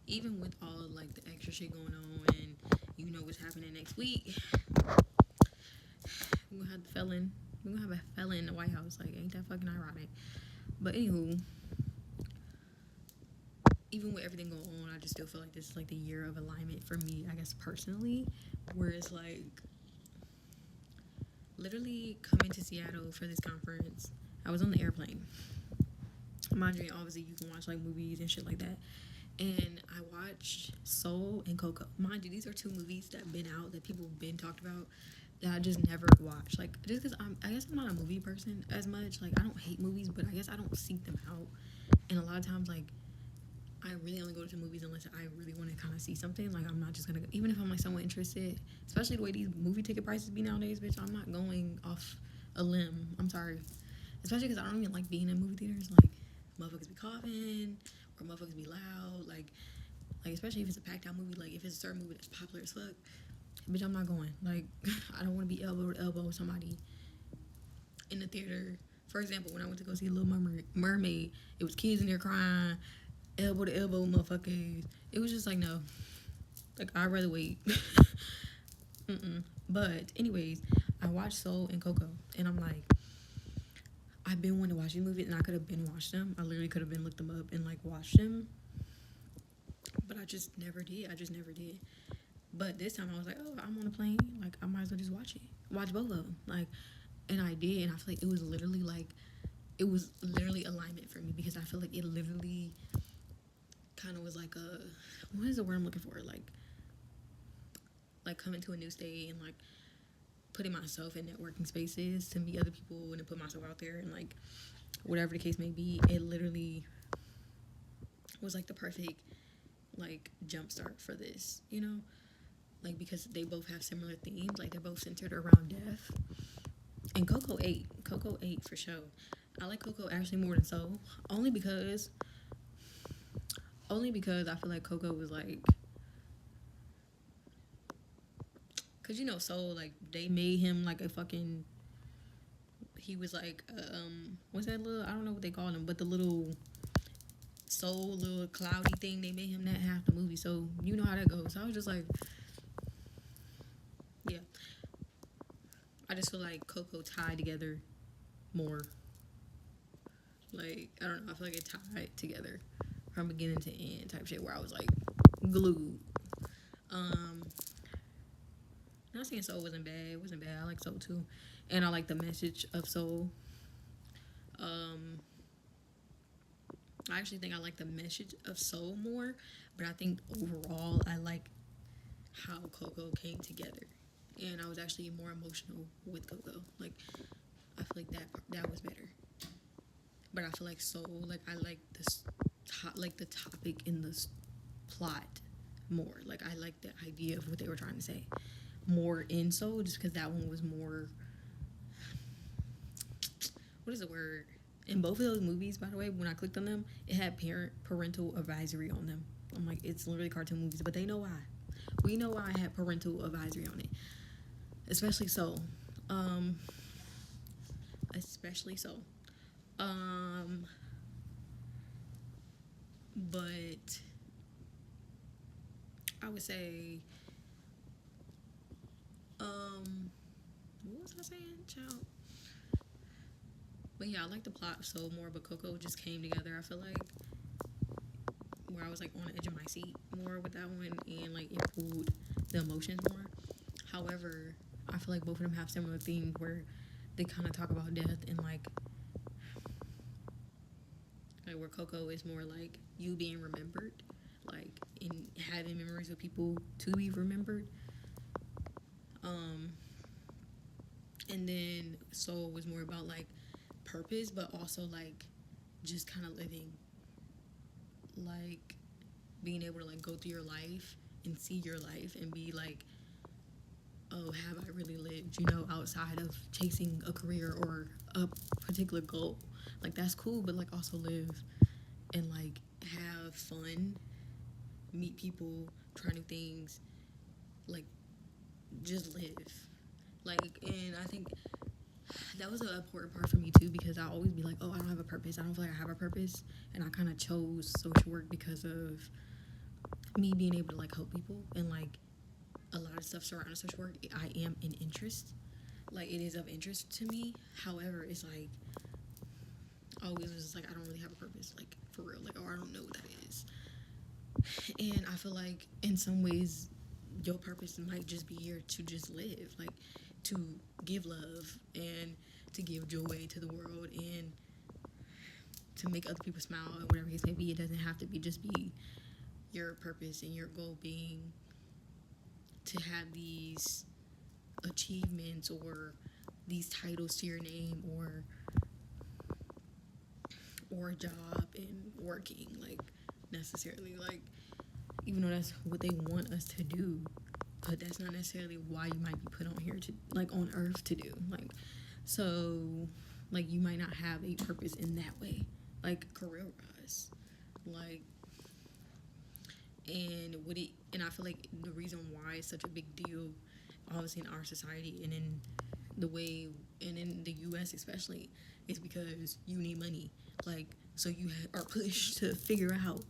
even with all of, like, the extra shit going on, and you know what's happening next week, we're gonna have the felon. We're gonna have a felon in the White House. Like, ain't that fucking ironic? But anywho, even with everything going on, I just still feel like this is like the year of alignment for me, I guess personally, where it's like literally coming to Seattle for this conference. I was on the airplane. Mind you, obviously you can watch like movies and shit like that. And I watched Soul and Coco. Mind you, these are two movies that have been out that people have been talked about that I just never watched. Like, just because I guess I'm not a movie person as much. Like, I don't hate movies, but I guess I don't seek them out. And a lot of times, like, I really only go to movies unless I really want to kind of see something. Like, I'm not just gonna go, even if I'm like somewhat interested, especially the way these movie ticket prices be nowadays, bitch. I'm not going off a limb. I'm sorry, especially because I don't even like being in movie theaters. Like, motherfuckers be coughing or motherfuckers be loud. Like especially if it's a packed out movie. Like, if it's a certain movie that's popular as fuck, bitch, I'm not going. Like, I don't want to be elbow to elbow with somebody in the theater. For example, when I went to go see Little Mermaid, it was kids in there crying, elbow to elbow motherfuckers. It was just like, no. Like, I'd rather wait. Mm-mm. But anyways, I watched Soul and Coco, and I'm like, I've been wanting to watch these movies, and I could have been watched them. I literally could have been looked them up and like watched them, but I just never did. I just never did. But this time I was like, oh, I'm on a plane. Like, I might as well just watch it. Watch both of them. Like, and I did, and I feel like it was literally alignment for me because I feel like it literally kind of was like a, what is the word I'm looking for? Like coming to a new state and like putting myself in networking spaces to meet other people and to put myself out there and like whatever the case may be. It literally was like the perfect like jump start for this, you know? Like, because they both have similar themes, like they're both centered around death. And Coco 8 for sure. I like Coco actually more than Soul, only because I feel like Coco was like, cause you know Soul, like they made him like a fucking, he was like what's that little, I don't know what they call him, but the little soul little cloudy thing, they made him that half the movie, so you know how that goes. So I was just like, yeah, I just feel like Coco tied together more. Like, I don't know, I feel like it tied together from beginning to end type shit where I was like glued. Um, not saying Soul wasn't bad. It wasn't bad. I like Soul too, and I like the message of Soul. Um, I actually think I like the message of Soul more, but I think overall I like how Coco came together, and I was actually more emotional with Coco. Like, I feel like that was better, but I feel like Soul, like I like this, like the topic in the plot more. Like, I like the idea of what they were trying to say more in Soul, just because that one was more, what is the word? In both of those movies, by the way, when I clicked on them, it had parental advisory on them. I'm like, it's literally cartoon movies, but they know why. We know why I had parental advisory on it, especially Soul. Um, especially Soul. Um, but I would say, what was I saying, child? But yeah, I like the plot of Soul more, but Coco just came together. I feel like where I was like on the edge of my seat more with that one, and like it pulled the emotions more. However, I feel like both of them have similar themes where they kind of talk about death and like where Coco is more like you being remembered, like in having memories of people to be remembered. Um, and then Soul was more about like purpose, but also like just kind of living, like being able to like go through your life and see your life and be like, oh, have I really lived, you know, outside of chasing a career or a particular goal. Like, that's cool, but like also live and like have fun, meet people, try new things, like just live. Like, and I think that was an important part for me too, because I always be like, oh, I don't have a purpose. I don't feel like I have a purpose. And I kind of chose social work because of me being able to like help people and like a lot of stuff surrounding social work, I am an interest. Like it is of interest to me. However, it's like always was just like I don't really have a purpose, like for real, like or I don't know what that is. And I feel like in some ways your purpose might just be here to just live, like to give love and to give joy to the world and to make other people smile and whatever case may be. It doesn't have to be just be your purpose and your goal being to have these achievements or these titles to your name or a job and working like necessarily, like even though that's what they want us to do, but that's not necessarily why you might be put on here to like on earth to do, like so like you might not have a purpose in that way, like career wise, like and I feel like the reason why it's such a big deal obviously in our society and in the way and in the US especially is because you need money, like so you are pushed to figure out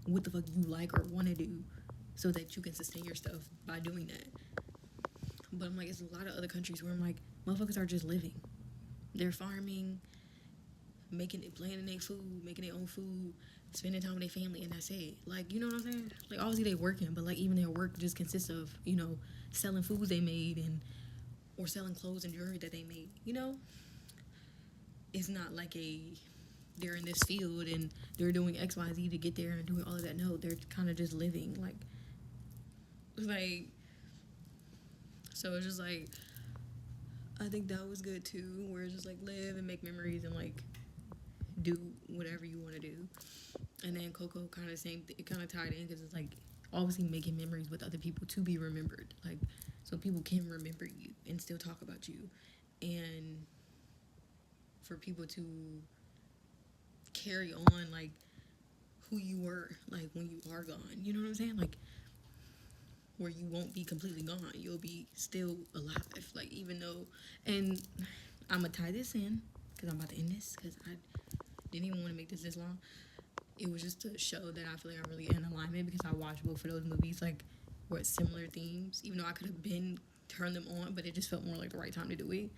what the fuck you like or want to do so that you can sustain yourself by doing that. But I'm like, it's a lot of other countries where I'm like, motherfuckers are just living. They're farming, making it, planting their food, making their own food, spending time with their family, and that's it. Like, you know what I'm saying? Like, obviously they working, but like even their work just consists of, you know, selling foods they made and or selling clothes and jewelry that they made. You know, it's not like they're in this field and they're doing X, Y, Z to get there and doing all of that. No, they're kind of just living. Like, so it's just like, I think that was good too, where it's just like live and make memories and like do whatever you want to do. And then Coco kind of same, it kind of tied in because it's like obviously making memories with other people to be remembered, like so people can remember you and still talk about you, and for people to carry on like who you were like when you are gone. You know what I'm saying? Like where you won't be completely gone, you'll be still alive. Like even though, and I'm gonna tie this in because I'm about to end this because I didn't even want to make this long. It was just to show that I feel like I'm really in alignment because I watched both of those movies like with similar themes, even though I could have been turned them on, but it just felt more like the right time to do it.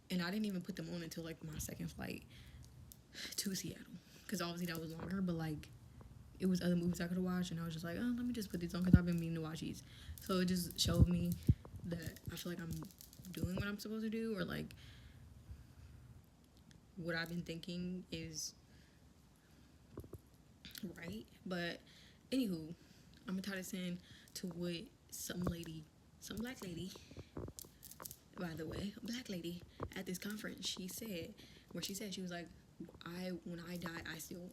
And I didn't even put them on until like my second flight to Seattle because obviously that was longer, but like it was other movies I could have watched, and I was just like, oh, let me just put these on because I've been meaning to watch these. So it just showed me that I feel like I'm doing what I'm supposed to do, or like what I've been thinking is right. But anywho, I'm gonna tie this in to what some black lady, by the way, a black lady at this conference, she said, she was like, when I die,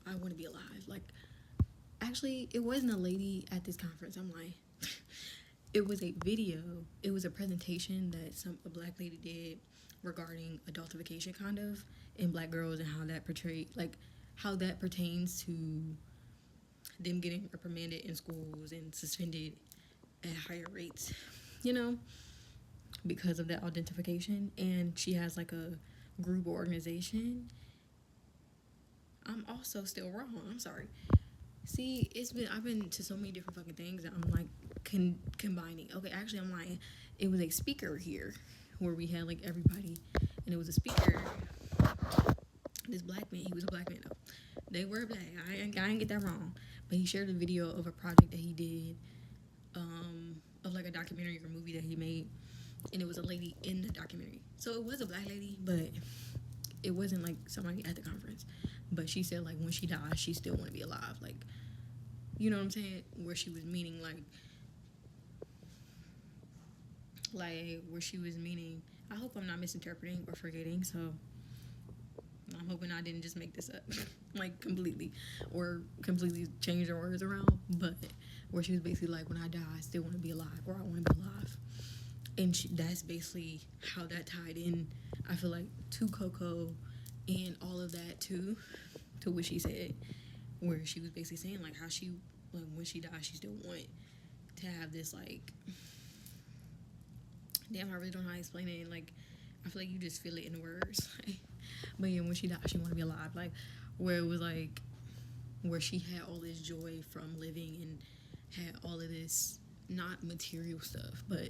I want to be alive. Like, actually, it wasn't a lady at this conference. I'm lying. It was a video. It was a presentation that a black lady did regarding adultification, kind of, in black girls and how that how that pertains to them getting reprimanded in schools and suspended at higher rates, you know, because of that identification. And she has like a group or organization. I'm also still wrong. I'm sorry. See, I've been to so many different fucking things that I'm like combining. Okay, actually, I'm lying. It was a speaker here where we had like everybody, and it was a speaker. This black man, he was a black man though. They were black. I ain't get that wrong. But he shared a video of a project that he did, of like a documentary or movie that he made, and it was a lady in the documentary. So it was a black lady, but it wasn't like somebody at the conference. But she said like when she dies, she still want to be alive. Like, you know what I'm saying? Where she was meaning like where she was meaning. I hope I'm not misinterpreting or forgetting. So I'm hoping I didn't just make this up like completely or completely change the words around. But where she was basically like, when I die, I still want to be alive, or I want to be alive. And that's basically how that tied in, I feel like, to Coco and all of that too, to what she said, where she was basically saying like how she, like when she dies, she still want to have this like, damn, I really don't know how to explain it. And like, I feel like you just feel it in the words. But yeah, when she died, she want to be alive. Like, where it was like, where she had all this joy from living and had all of this, not material stuff, but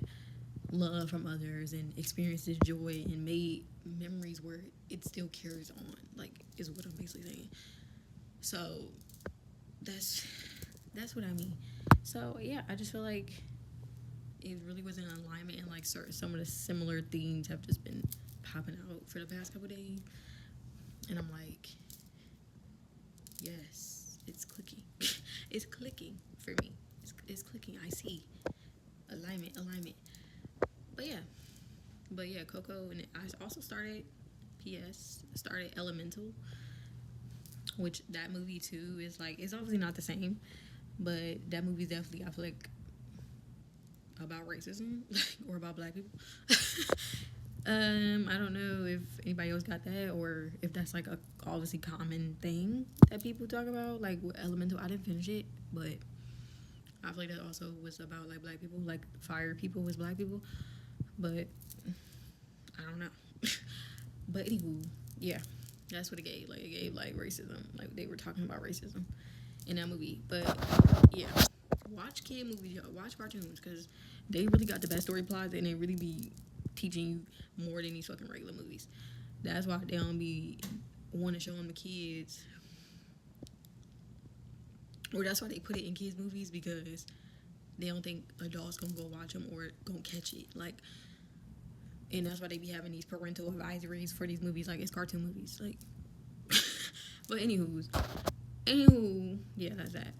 love from others, and experienced this joy and made memories where it still carries on, like, is what I'm basically saying. So that's what I mean. So yeah, I just feel like it really was in alignment, and like some of the similar themes have just been popping out for the past couple days, and I'm like, yes, it's clicking. It's clicking for me. It's clicking. I see alignment. But yeah, Coco, and I also started Elemental, which that movie too is like, it's obviously not the same, but that movie's definitely, I feel like, about racism or about black people. I don't know if anybody else got that, or if that's like a obviously common thing that people talk about. Like with Elemental, I didn't finish it, but I feel like that also was about like black people, like fire people was black people. But I don't know. But anywho, yeah, that's what it gave. Like it gave like racism. Like they were talking about racism in that movie. But yeah, watch kid movies, y'all. Watch cartoons, because they really got the best story plots, and they really be teaching you more than these fucking regular movies. That's why they don't be want to show them to kids, or that's why they put it in kids movies, because they don't think adults gonna go watch them or gonna catch it. Like, and that's why they be having these parental advisories for these movies, like it's cartoon movies. Like, but anywho, yeah, that's that.